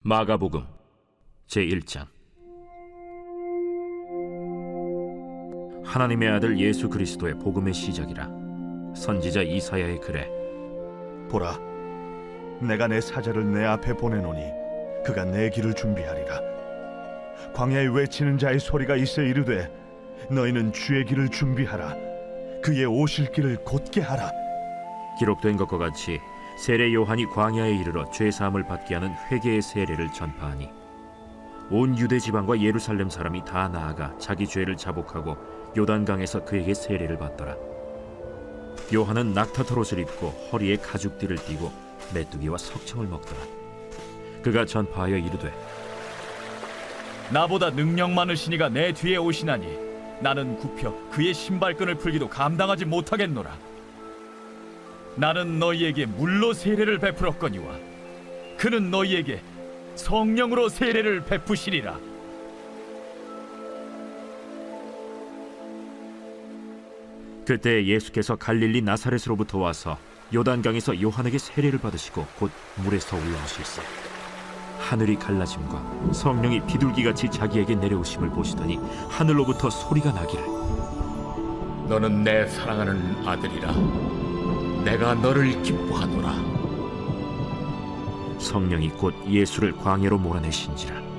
마가복음 제1장. 하나님의 아들 예수 그리스도의 복음의 시작이라. 선지자 이사야의 글에 보라, 내가 내 사자를 내 앞에 보내노니 그가 내 길을 준비하리라. 광야에 외치는 자의 소리가 있어 이르되 너희는 주의 길을 준비하라. 그의 오실 길을 곧게 하라. 기록된 것과 같이 세례 요한이 광야에 이르러 죄 사함을 받게 하는 회개의 세례를 전파하니 온 유대 지방과 예루살렘 사람이 다 나아가 자기 죄를 자복하고 요단강에서 그에게 세례를 받더라. 요한은 낙타털 옷을 입고 허리에 가죽띠를 띠고 메뚜기와 석청을 먹더라. 그가 전파하여 이르되 나보다 능력 많으신 이가 내 뒤에 오시나니 나는 굽혀 그의 신발끈을 풀기도 감당하지 못하겠노라. 나는 너희에게 물로 세례를 베풀었거니와 그는 너희에게 성령으로 세례를 베푸시리라. 그때 예수께서 갈릴리 나사렛으로부터 와서 요단강에서 요한에게 세례를 받으시고 곧 물에서 올라오실세. 하늘이 갈라짐과 성령이 비둘기같이 자기에게 내려오심을 보시더니 하늘로부터 소리가 나기를 너는 내 사랑하는 아들이라. 내가 너를 기뻐하노라. 성령이 곧 예수를 광야로 몰아내신지라.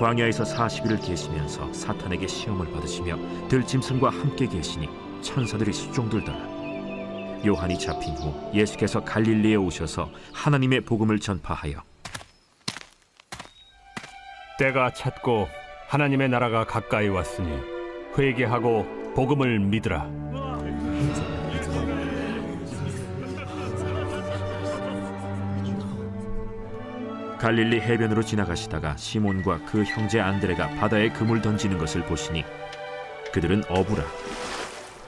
광야에서 40일을 계시면서 사탄에게 시험을 받으시며 들짐승과 함께 계시니 천사들이 수종들더라. 요한이 잡힌 후 예수께서 갈릴리에 오셔서 하나님의 복음을 전파하여 때가 찼고 하나님의 나라가 가까이 왔으니 회개하고 복음을 믿으라. 갈릴리 해변으로 지나가시다가 시몬과 그 형제 안드레가 바다에 그물 던지는 것을 보시니 그들은 어부라.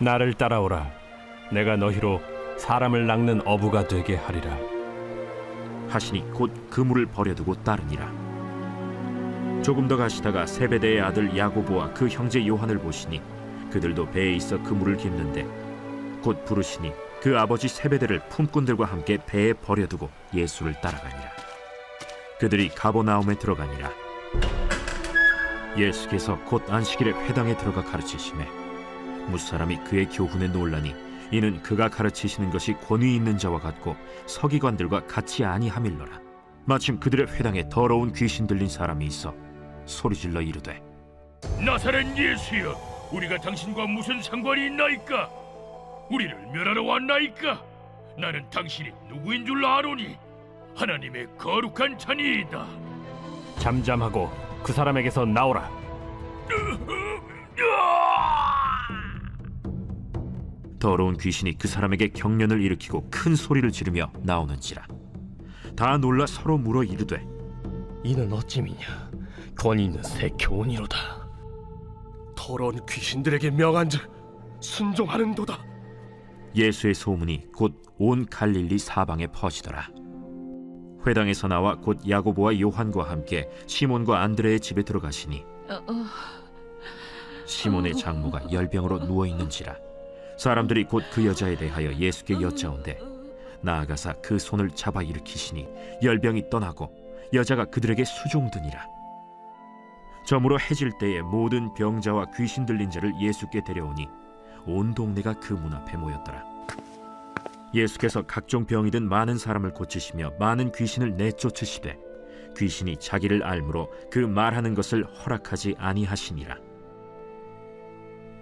나를 따라오라. 내가 너희로 사람을 낚는 어부가 되게 하리라. 하시니 곧 그물을 버려두고 따르니라. 조금 더 가시다가 세베대의 아들 야고보와 그 형제 요한을 보시니 그들도 배에 있어 그물을 깁는데 곧 부르시니 그 아버지 세베대를 품꾼들과 함께 배에 버려두고 예수를 따라가니라. 그들이 가버나움에 들어가니라. 예수께서 곧 안식일에 회당에 들어가 가르치시매 무사람이 그의 교훈에 놀라니 이는 그가 가르치시는 것이 권위 있는 자와 같고 서기관들과 같이 아니함일러라. 마침 그들의 회당에 더러운 귀신 들린 사람이 있어 소리질러 이르되 나사렛 예수여, 우리가 당신과 무슨 상관이 있나이까? 우리를 멸하러 왔나이까? 나는 당신이 누구인 줄 아노니 하나님의 거룩한 자니이다. 잠잠하고 그 사람에게서 나오라. 더러운 귀신이 그 사람에게 경련을 일으키고 큰 소리를 지르며 나오는지라. 다 놀라 서로 물어 이르되 이는 어찌미냐? 권위 있는 새 교훈이로다. 더러운 귀신들에게 명한즉 순종하는도다. 예수의 소문이 곧 온 갈릴리 사방에 퍼지더라. 회당에서 나와 곧 야고보와 요한과 함께 시몬과 안드레의 집에 들어가시니 시몬의 장모가 열병으로 누워있는지라. 사람들이 곧 그 여자에 대하여 예수께 여짜온대 나아가사 그 손을 잡아 일으키시니 열병이 떠나고 여자가 그들에게 수종드니라. 저물어 해질 때에 모든 병자와 귀신 들린 자를 예수께 데려오니 온 동네가 그 문 앞에 모였더라. 예수께서 각종 병이 든 많은 사람을 고치시며 많은 귀신을 내쫓으시되 귀신이 자기를 알므로 그 말하는 것을 허락하지 아니하시니라.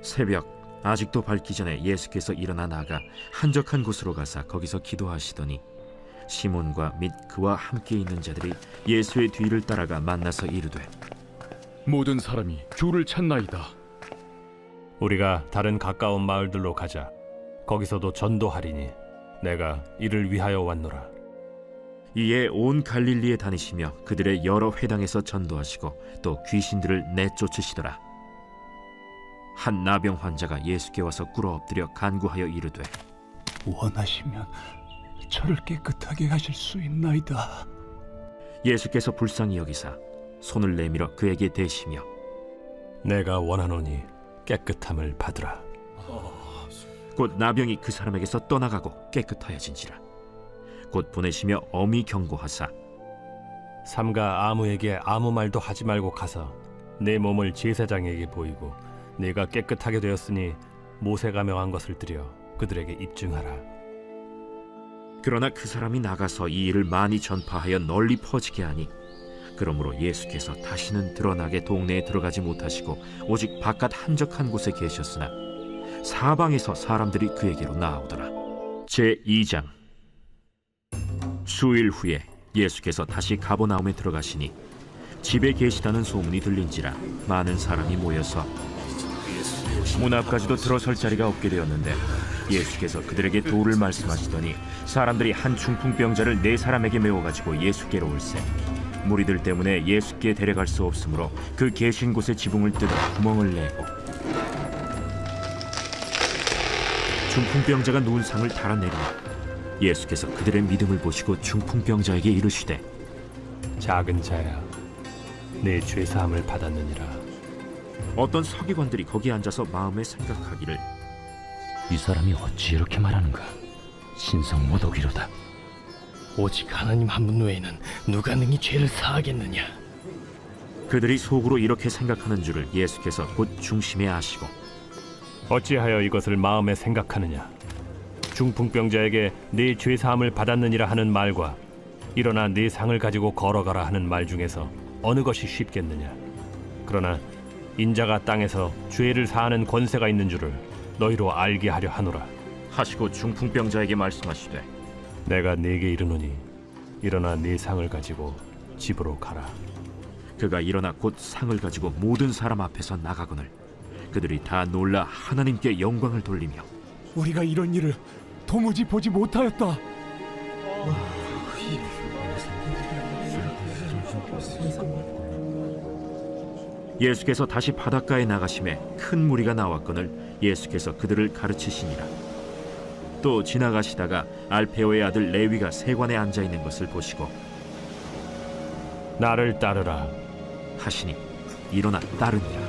새벽 아직도 밝기 전에 예수께서 일어나 나가 한적한 곳으로 가사 거기서 기도하시더니 시몬과 및 그와 함께 있는 자들이 예수의 뒤를 따라가 만나서 이르되 모든 사람이 주를 찾나이다. 우리가 다른 가까운 마을들로 가자. 거기서도 전도하리니 내가 이를 위하여 왔노라. 이에 온 갈릴리에 다니시며 그들의 여러 회당에서 전도하시고 또 귀신들을 내쫓으시더라. 한 나병 환자가 예수께 와서 꿇어 엎드려 간구하여 이르되 원하시면 저를 깨끗하게 하실 수 있나이다. 예수께서 불쌍히 여기사 손을 내밀어 그에게 대시며 내가 원하노니 깨끗함을 받으라. 곧 나병이 그 사람에게서 떠나가고 깨끗하여진지라. 곧 보내시며 엄히 경고하사 삼가 아무에게 아무 말도 하지 말고 가서 내 몸을 제사장에게 보이고 내가 깨끗하게 되었으니 모세가 명한 것을 드려 그들에게 입증하라. 그러나 그 사람이 나가서 이 일을 많이 전파하여 널리 퍼지게 하니 그러므로 예수께서 다시는 드러나게 동네에 들어가지 못하시고 오직 바깥 한적한 곳에 계셨으나 사방에서 사람들이 그에게로 나아오더라. 제2장. 수일 후에 예수께서 다시 가버나움에 들어가시니 집에 계시다는 소문이 들린지라 많은 사람이 모여서 문 앞까지도 들어설 자리가 없게 되었는데 예수께서 그들에게 도를 말씀하시더니 사람들이 한 중풍병자를 4사람에게 메워가지고 예수께로 올세 무리들 때문에 예수께 데려갈 수 없으므로 그 계신 곳에 지붕을 뜯어 구멍을 내고 중풍병자가 누운 상을 달아내리니 예수께서 그들의 믿음을 보시고 중풍병자에게 이르시되 작은 자야, 내 죄사함을 받았느니라. 어떤 서기관들이 거기 앉아서 마음에 생각하기를 이 사람이 어찌 이렇게 말하는가? 신성 모독이로다. 오직 하나님 한 분 외에는 누가 능히 죄를 사하겠느냐? 그들이 속으로 이렇게 생각하는 줄을 예수께서 곧 중심에 아시고 어찌하여 이것을 마음에 생각하느냐? 중풍병자에게 네 죄사함을 받았느니라 하는 말과 일어나 네 상을 가지고 걸어가라 하는 말 중에서 어느 것이 쉽겠느냐? 그러나 인자가 땅에서 죄를 사하는 권세가 있는 줄을 너희로 알게 하려 하노라. 하시고 중풍병자에게 말씀하시되 내가 네게 이르노니 일어나 네 상을 가지고 집으로 가라. 그가 일어나 곧 상을 가지고 모든 사람 앞에서 나가거늘 그들이 다 놀라 하나님께 영광을 돌리며 우리가 이런 일을 도무지 보지 못하였다. 예수께서 다시 바닷가에 나가심에 큰 무리가 나왔거늘 예수께서 그들을 가르치시니라. 또 지나가시다가 알페오의 아들 레위가 세관에 앉아 있는 것을 보시고 나를 따르라 하시니 일어나 따르니라.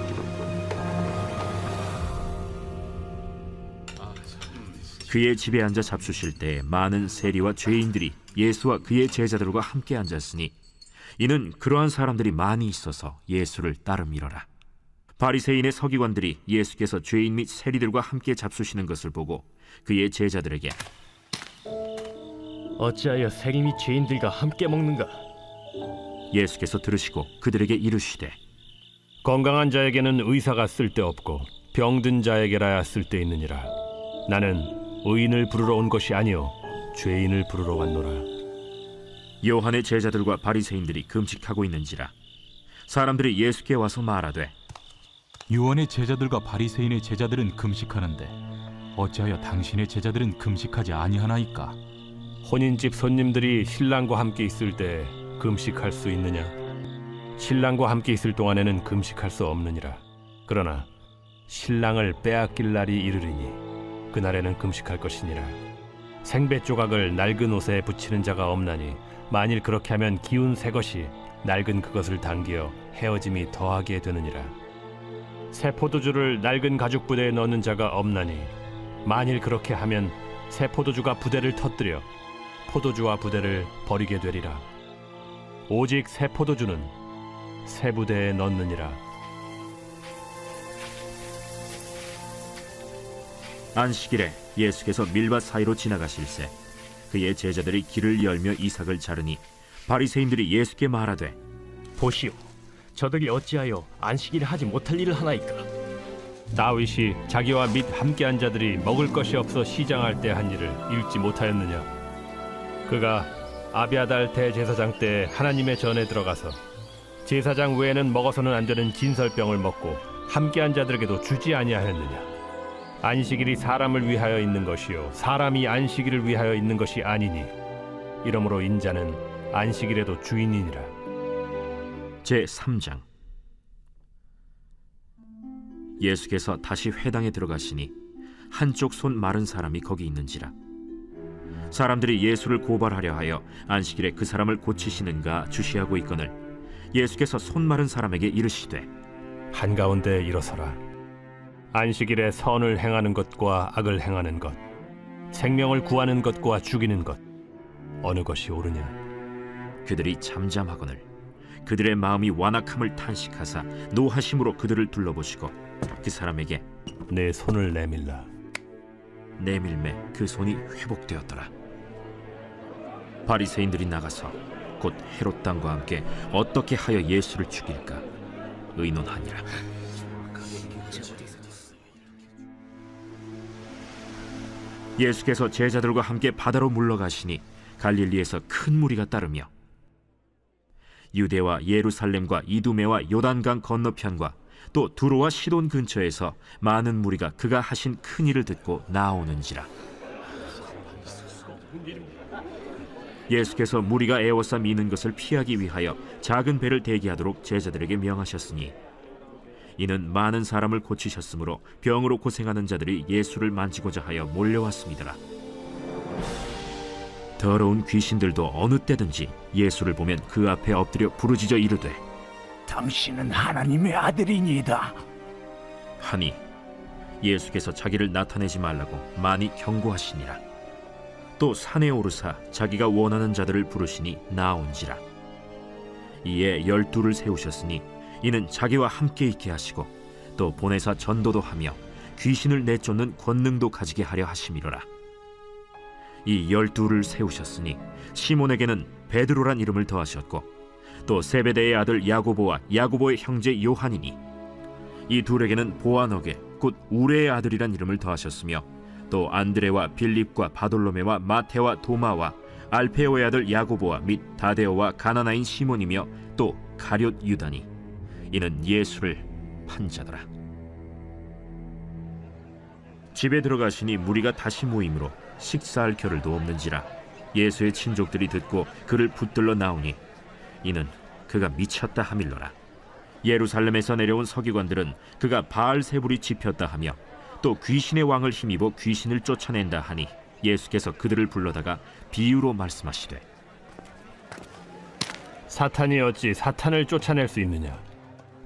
그의 집에 앉아 잡수실 때에 많은 세리와 죄인들이 예수와 그의 제자들과 함께 앉았으니 이는 그러한 사람들이 많이 있어서 예수를 따름이러라. 바리새인의 서기관들이 예수께서 죄인 및 세리들과 함께 잡수시는 것을 보고 그의 제자들에게 어찌하여 세리 및 죄인들과 함께 먹는가? 예수께서 들으시고 그들에게 이르시되 건강한 자에게는 의사가 쓸데없고 병든 자에게라야 쓸데있느니라. 나는 의인을 부르러 온 것이 아니요 죄인을 부르러 왔노라. 요한의 제자들과 바리새인들이 금식하고 있는지라 사람들이 예수께 와서 말하되 요한의 제자들과 바리새인의 제자들은 금식하는데 어찌하여 당신의 제자들은 금식하지 아니하나이까? 혼인집 손님들이 신랑과 함께 있을 때 금식할 수 있느냐? 신랑과 함께 있을 동안에는 금식할 수 없느니라. 그러나 신랑을 빼앗길 날이 이르리니 그날에는 금식할 것이니라. 생배 조각을 낡은 옷에 붙이는 자가 없나니 만일 그렇게 하면 기운 새 것이 낡은 그것을 당겨 헤어짐이 더하게 되느니라. 새 포도주를 낡은 가죽 부대에 넣는 자가 없나니 만일 그렇게 하면 새 포도주가 부대를 터뜨려 포도주와 부대를 버리게 되리라. 오직 새 포도주는 새 부대에 넣느니라. 안식일에 예수께서 밀밭 사이로 지나가실새 그의 제자들이 길을 열며 이삭을 자르니 바리새인들이 예수께 말하되 보시오, 저들이 어찌하여 안식일에 하지 못할 일을 하나이까? 다윗이 자기와 및 함께한 자들이 먹을 것이 없어 시장할 때 한 일을 읽지 못하였느냐? 그가 아비아달 대제사장 때 하나님의 전에 들어가서 제사장 외에는 먹어서는 안 되는 진설병을 먹고 함께한 자들에게도 주지 아니하였느냐? 안식일이 사람을 위하여 있는 것이요 사람이 안식일을 위하여 있는 것이 아니니 이러므로 인자는 안식일에도 주인이니라. 제3장. 예수께서 다시 회당에 들어가시니 한쪽 손 마른 사람이 거기 있는지라. 사람들이 예수를 고발하려 하여 안식일에 그 사람을 고치시는가 주시하고 있거늘 예수께서 손 마른 사람에게 이르시되 한가운데 일어서라. 안식일에 선을 행하는 것과 악을 행하는 것, 생명을 구하는 것과 죽이는 것, 어느 것이 옳으냐? 그들이 잠잠하거늘 그들의 마음이 완악함을 탄식하사 노하심으로 그들을 둘러보시고 그 사람에게 내 손을 내밀라. 내밀매 그 손이 회복되었더라. 바리새인들이 나가서 곧 헤롯 당과 함께 어떻게 하여 예수를 죽일까 의논하니라. 예수께서 제자들과 함께 바다로 물러가시니 갈릴리에서 큰 무리가 따르며 유대와 예루살렘과 이두메와 요단강 건너편과 또 두로와 시돈 근처에서 많은 무리가 그가 하신 큰 일을 듣고 나오는지라. 예수께서 무리가 에워싸 미는 것을 피하기 위하여 작은 배를 대기하도록 제자들에게 명하셨으니 이는 많은 사람을 고치셨으므로 병으로 고생하는 자들이 예수를 만지고자 하여 몰려왔습니다. 더러운 귀신들도 어느 때든지 예수를 보면 그 앞에 엎드려 부르짖어 이르되 당신은 하나님의 아들이니이다 하니 예수께서 자기를 나타내지 말라고 많이 경고하시니라. 또 산에 오르사 자기가 원하는 자들을 부르시니 나온지라. 이에 12를 세우셨으니 이는 자기와 함께 있게 하시고 또 보내사 전도도 하며 귀신을 내쫓는 권능도 가지게 하려 하심이로라. 이 12를 세우셨으니 시몬에게는 베드로란 이름을 더하셨고 또 세베대의 아들 야고보와 야고보의 형제 요한이니 이 둘에게는 보아너게 곧 우레의 아들이란 이름을 더하셨으며 또 안드레와 빌립과 바돌로메와 마테와 도마와 알페오의 아들 야고보와 및 다데오와 가나나인 시몬이며 또 가룟 유다니 이는 예수를 판 자더라. 집에 들어가시니 무리가 다시 모이므로 식사할 겨를도 없는지라. 예수의 친족들이 듣고 그를 붙들러 나오니 이는 그가 미쳤다 하밀러라. 예루살렘에서 내려온 서기관들은 그가 바알세불이 집혔다 하며 또 귀신의 왕을 힘입어 귀신을 쫓아낸다 하니 예수께서 그들을 불러다가 비유로 말씀하시되 사탄이 어찌 사탄을 쫓아낼 수 있느냐?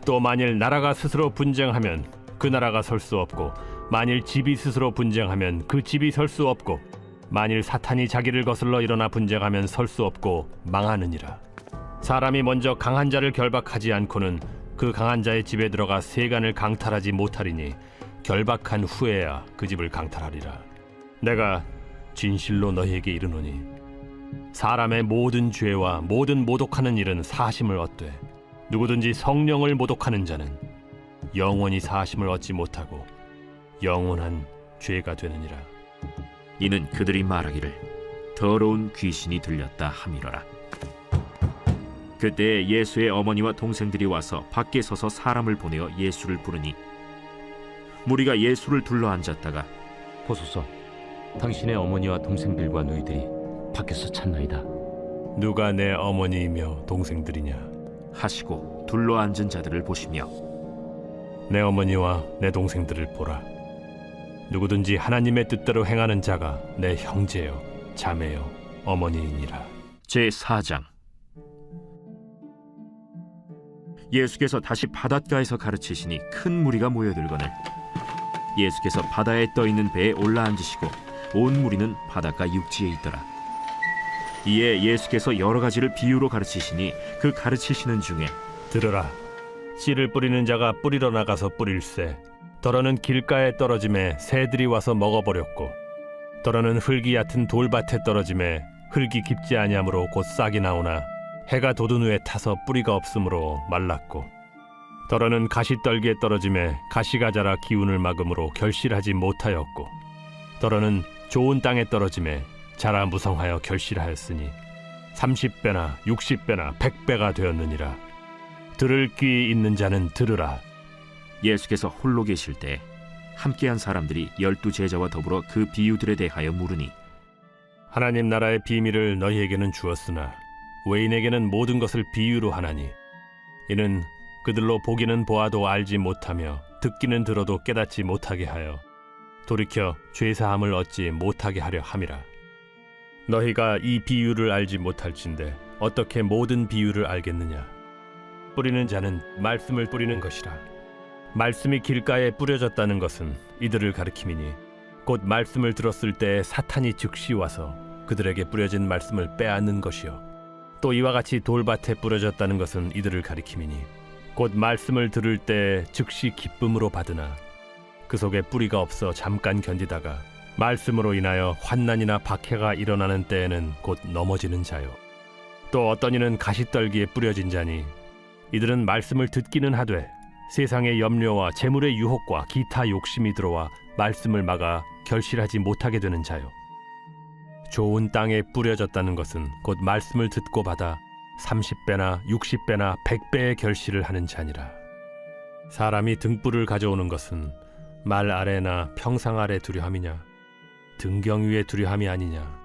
또 만일 나라가 스스로 분쟁하면 그 나라가 설 수 없고 만일 집이 스스로 분쟁하면 그 집이 설 수 없고 만일 사탄이 자기를 거슬러 일어나 분쟁하면 설 수 없고 망하느니라. 사람이 먼저 강한 자를 결박하지 않고는 그 강한 자의 집에 들어가 세간을 강탈하지 못하리니 결박한 후에야 그 집을 강탈하리라. 내가 진실로 너희에게 이르노니 사람의 모든 죄와 모든 모독하는 일은 사심을 얻되 누구든지 성령을 모독하는 자는 영원히 사심을 얻지 못하고 영원한 죄가 되느니라. 이는 그들이 말하기를 더러운 귀신이 들렸다 함이로라. 그때 예수의 어머니와 동생들이 와서 밖에 서서 사람을 보내어 예수를 부르니 무리가 예수를 둘러앉았다가 보소서, 당신의 어머니와 동생들과 너희들이 밖에서 찾나이다. 누가 내 어머니이며 동생들이냐 하시고 둘러앉은 자들을 보시며 내 어머니와 내 동생들을 보라. 누구든지 하나님의 뜻대로 행하는 자가 내 형제요 자매요 어머니이니라. 제4장. 예수께서 다시 바닷가에서 가르치시니 큰 무리가 모여들거늘 예수께서 바다에 떠있는 배에 올라앉으시고 온 무리는 바닷가 육지에 있더라. 이에 예수께서 여러 가지를 비유로 가르치시니 그 가르치시는 중에 들으라. 씨를 뿌리는 자가 뿌리러 나가서 뿌릴새 더러는 길가에 떨어짐에 새들이 와서 먹어버렸고 더러는 흙이 얕은 돌밭에 떨어짐에 흙이 깊지 아니하므로 곧 싹이 나오나 해가 돋은 후에 타서 뿌리가 없으므로 말랐고 더러는 가시떨기에 떨어짐에 가시가 자라 기운을 막음으로 결실하지 못하였고 더러는 좋은 땅에 떨어짐에 자라 무성하여 결실하였으니 30배나 60배나 100배가 되었느니라. 들을 귀 있는 자는 들으라. 예수께서 홀로 계실 때 함께한 사람들이 12 제자와 더불어 그 비유들에 대하여 물으니 하나님 나라의 비밀을 너희에게는 주었으나 외인에게는 모든 것을 비유로 하나니 이는 그들로 보기는 보아도 알지 못하며 듣기는 들어도 깨닫지 못하게 하여 돌이켜 죄사함을 얻지 못하게 하려 함이라. 너희가 이 비유를 알지 못할진대 어떻게 모든 비유를 알겠느냐? 뿌리는 자는 말씀을 뿌리는 것이라. 말씀이 길가에 뿌려졌다는 것은 이들을 가리킴이니 곧 말씀을 들었을 때 사탄이 즉시 와서 그들에게 뿌려진 말씀을 빼앗는 것이요 또 이와 같이 돌밭에 뿌려졌다는 것은 이들을 가리킴이니 곧 말씀을 들을 때 즉시 기쁨으로 받으나 그 속에 뿌리가 없어 잠깐 견디다가 말씀으로 인하여 환난이나 박해가 일어나는 때에는 곧 넘어지는 자요. 또 어떤 이는 가시떨기에 뿌려진 자니 이들은 말씀을 듣기는 하되 세상의 염려와 재물의 유혹과 기타 욕심이 들어와 말씀을 막아 결실하지 못하게 되는 자요. 좋은 땅에 뿌려졌다는 것은 곧 말씀을 듣고 받아 30배나 60배나 100배의 결실을 하는 자니라. 사람이 등불을 가져오는 것은 말 아래나 평상 아래 두려 함이냐 등경 위에 두려 함이 아니냐.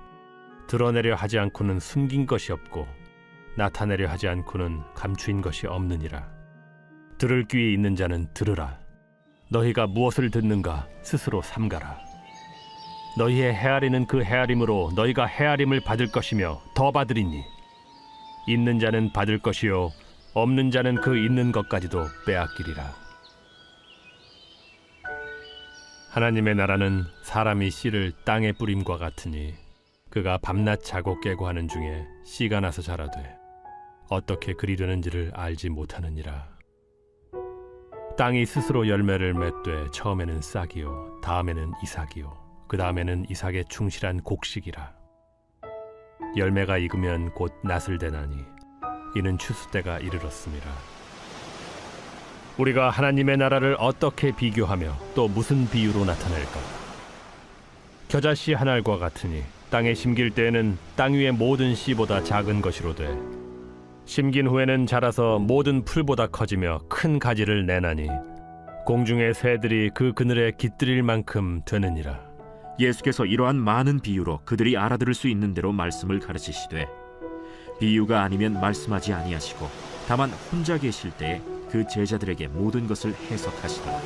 드러내려 하지 않고는 숨긴 것이 없고 나타내려 하지 않고는 감추인 것이 없느니라. 들을 귀에 있는 자는 들으라. 너희가 무엇을 듣는가 스스로 삼가라. 너희의 헤아리는 그 헤아림으로 너희가 헤아림을 받을 것이며 더 받으리니 있는 자는 받을 것이요 없는 자는 그 있는 것까지도 빼앗기리라. 하나님의 나라는 사람이 씨를 땅에 뿌림과 같으니 그가 밤낮 자고 깨고 하는 중에 씨가 나서 자라되 어떻게 그리 되는지를 알지 못하느니라. 땅이 스스로 열매를 맺되 처음에는 싹이요 다음에는 이삭이요 그 다음에는 이삭의 충실한 곡식이라. 열매가 익으면 곧 낫을 대나니 이는 추수 때가 이르렀습니다. 우리가 하나님의 나라를 어떻게 비교하며 또 무슨 비유로 나타낼까? 겨자씨 한 알과 같으니 땅에 심길 때에는 땅 위의 모든 씨보다 작은 것이로되 심긴 후에는 자라서 모든 풀보다 커지며 큰 가지를 내나니 공중의 새들이 그 그늘에 깃들일 만큼 되느니라. 예수께서 이러한 많은 비유로 그들이 알아들을 수 있는 대로 말씀을 가르치시되 비유가 아니면 말씀하지 아니하시고 다만 혼자 계실 때에 그 제자들에게 모든 것을 해석하시더라.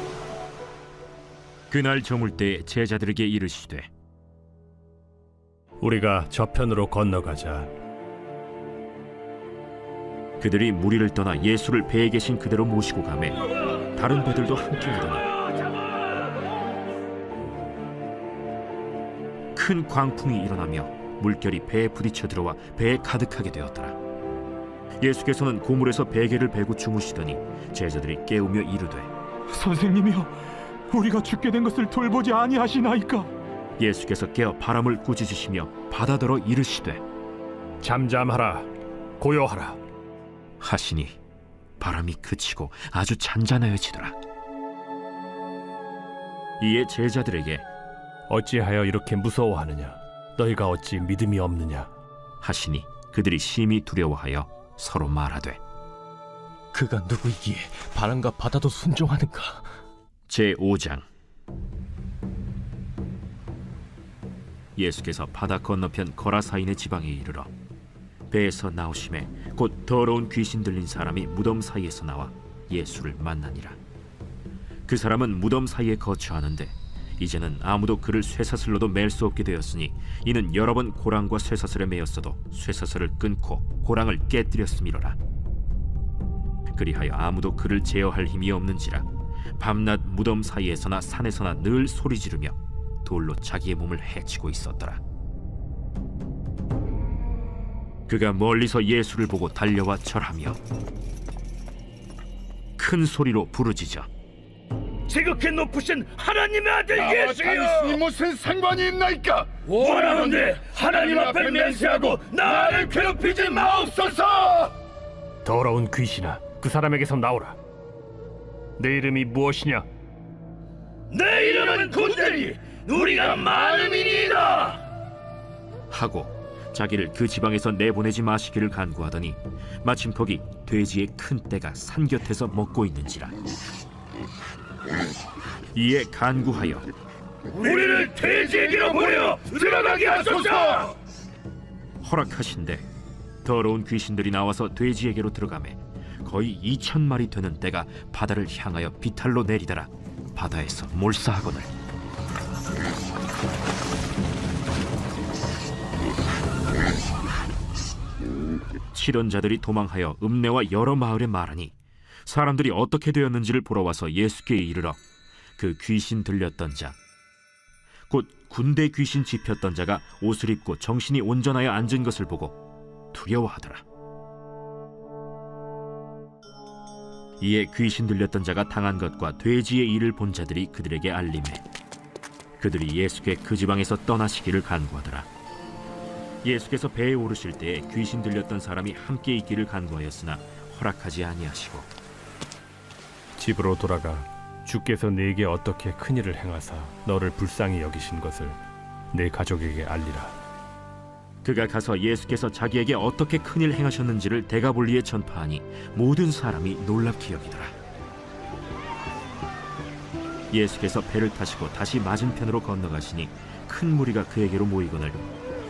그날 저물 때 제자들에게 이르시되 우리가 저편으로 건너가자. 그들이 무리를 떠나 예수를 배에 계신 그대로 모시고 가매 다른 배들도 함께 오더니 큰 광풍이 일어나며 물결이 배에 부딪혀 들어와 배에 가득하게 되었더라. 예수께서는 고물에서 베개를 베고 주무시더니 제자들이 깨우며 이르되 선생님이여, 우리가 죽게 된 것을 돌보지 아니하시나이까? 예수께서 깨어 바람을 꾸짖으시며 바다더러 이르시되 잠잠하라 고요하라 하시니 바람이 그치고 아주 잔잔하여지더라. 이에 제자들에게 어찌하여 이렇게 무서워하느냐? 너희가 어찌 믿음이 없느냐? 하시니 그들이 심히 두려워하여 서로 말하되 그가 누구이기에 바람과 바다도 순종하는가? 제5장 예수께서 바다 건너편 거라사인의 지방에 이르러 배에서 나오심에 곧 더러운 귀신 들린 사람이 무덤 사이에서 나와 예수를 만나니라. 그 사람은 무덤 사이에 거처하는데 이제는 아무도 그를 쇠사슬로도 맬 수 없게 되었으니 이는 여러 번 고랑과 쇠사슬에 매였어도 쇠사슬을 끊고 고랑을 깨뜨렸음이로라. 그리하여 아무도 그를 제어할 힘이 없는지라 밤낮 무덤 사이에서나 산에서나 늘 소리 지르며 돌로 자기의 몸을 해치고 있었더라. 그가 멀리서 예수를 보고 달려와 절하며 큰 소리로 부르짖어 지극히 높으신 하나님의 아들 예수여, 당신이 무슨 상관이 있나이까? 원하건대 하나님 앞에 맹세하고 나를 괴롭히지 마옵소서. 더러운 귀신아, 그 사람에게서 나오라. 내 이름이 무엇이냐? 내 이름은 군대니 우리가 많음이니이다 하고 자기를 그 지방에서 내보내지 마시기를 간구하더니 마침 거기 돼지의 큰 떼가 산 곁에서 먹고 있는지라. 이에 간구하여 우리를 돼지에게로 보내 들어가게 하소서. 허락하신대 더러운 귀신들이 나와서 돼지에게로 들어가매 거의 2,000마리 되는 떼가 바다를 향하여 비탈로 내리더라. 바다에서 몰사하거늘 칠언자들이 도망하여 읍내와 여러 마을에 말하니 사람들이 어떻게 되었는지를 보러 와서 예수께 이르러 그 귀신 들렸던 자 곧 군대 귀신 집혔던 자가 옷을 입고 정신이 온전하여 앉은 것을 보고 두려워하더라. 이에 귀신 들렸던 자가 당한 것과 돼지의 일을 본 자들이 그들에게 알림해 그들이 예수께 그 지방에서 떠나시기를 간구하더라. 예수께서 배에 오르실 때에 귀신 들렸던 사람이 함께 있기를 간구하였으나 허락하지 아니하시고 집으로 돌아가 주께서 네게 어떻게 큰 일을 행하사 너를 불쌍히 여기신 것을 네 가족에게 알리라. 그가 가서 예수께서 자기에게 어떻게 큰일 행하셨는지를 데가볼리에 전파하니 모든 사람이 놀랍게 여기더라. 예수께서 배를 타시고 다시 맞은편으로 건너가시니 큰 무리가 그에게로 모이거늘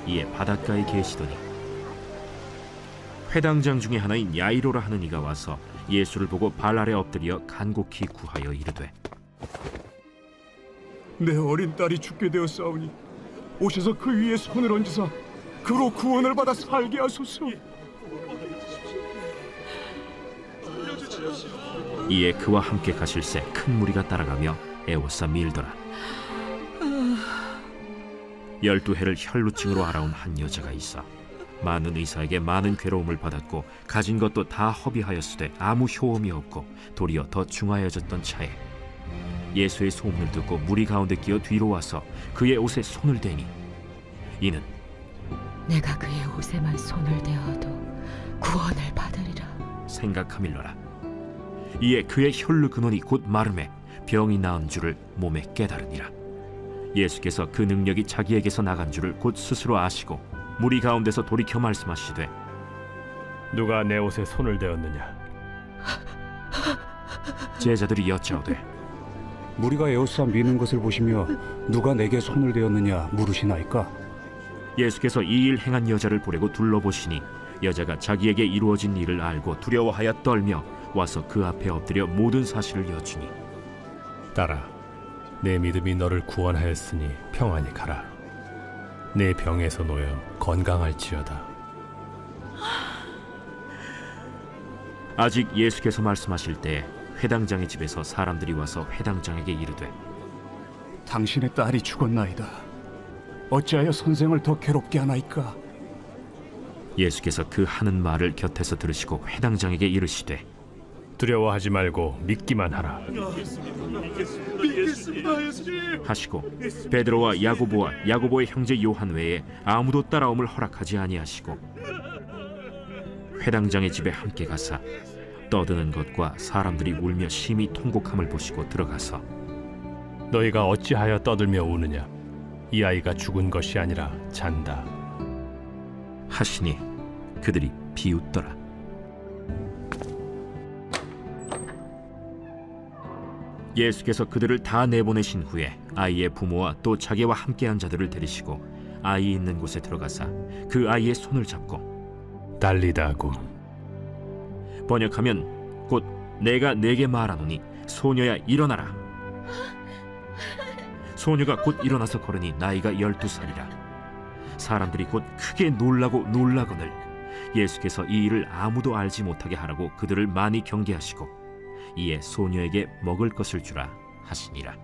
이에 바닷가에 계시더니 회당장 중에 하나인 야이로라 하는 이가 와서 예수를 보고 발 아래 엎드려 간곡히 구하여 이르되 내 어린 딸이 죽게 되었사오니 오셔서 그 위에 손을 얹으사 그로 구원을 받아 살게 하소서. 이에 그와 함께 가실새 큰 무리가 따라가며 애워싸 밀더라. 12해를 혈루증으로 알아온 한 여자가 있어 많은 의사에게 많은 괴로움을 받았고 가진 것도 다 허비하였으되 아무 효험이 없고 도리어 더 중하여졌던 차에 예수의 소문을 듣고 무리 가운데 끼어 뒤로 와서 그의 옷에 손을 대니 이는 내가 그의 옷에만 손을 대어도 구원을 받으리라 생각하밀러라. 이에 그의 혈루 근원이 곧 마름에 병이 나은 줄을 몸에 깨달으니라. 예수께서 그 능력이 자기에게서 나간 줄을 곧 스스로 아시고 무리 가운데서 돌이켜 말씀하시되 누가 내 옷에 손을 대었느냐? 제자들이 여짜오되 무리가 에워싸 미는 것을 보시며 누가 내게 손을 대었느냐 물으시나이까? 예수께서 이 일 행한 여자를 보려고 둘러보시니 여자가 자기에게 이루어진 일을 알고 두려워하여 떨며 와서 그 앞에 엎드려 모든 사실을 여쭈니 딸아, 내 믿음이 너를 구원하였으니 평안히 가라. 내 병에서 놓여 건강할지어다. 아직 예수께서 말씀하실 때에 회당장의 집에서 사람들이 와서 회당장에게 이르되 당신의 딸이 죽었나이다. 어찌하여 선생을 더 괴롭게 하나이까? 예수께서 그 하는 말을 곁에서 들으시고 회당장에게 이르시되 두려워하지 말고 믿기만 하라. 하시고 베드로와 야고보와 야고보의 형제 요한 외에 아무도 따라옴을 허락하지 아니하시고 회당장의 집에 함께 가사 떠드는 것과 사람들이 울며 심히 통곡함을 보시고 들어가서 너희가 어찌하여 떠들며 우느냐? 이 아이가 죽은 것이 아니라 잔다. 하시니 그들이 비웃더라. 예수께서 그들을 다 내보내신 후에 아이의 부모와 또 자기와 함께한 자들을 데리시고 아이 있는 곳에 들어가사 그 아이의 손을 잡고 달리다구 번역하면 곧 내가 네게 말하노니 소녀야 일어나라. 소녀가 곧 일어나서 걸으니 나이가 12살이라. 사람들이 곧 크게 놀라고 놀라거늘 예수께서 이 일을 아무도 알지 못하게 하라고 그들을 많이 경계하시고 이에 소녀에게 먹을 것을 주라 하시니라.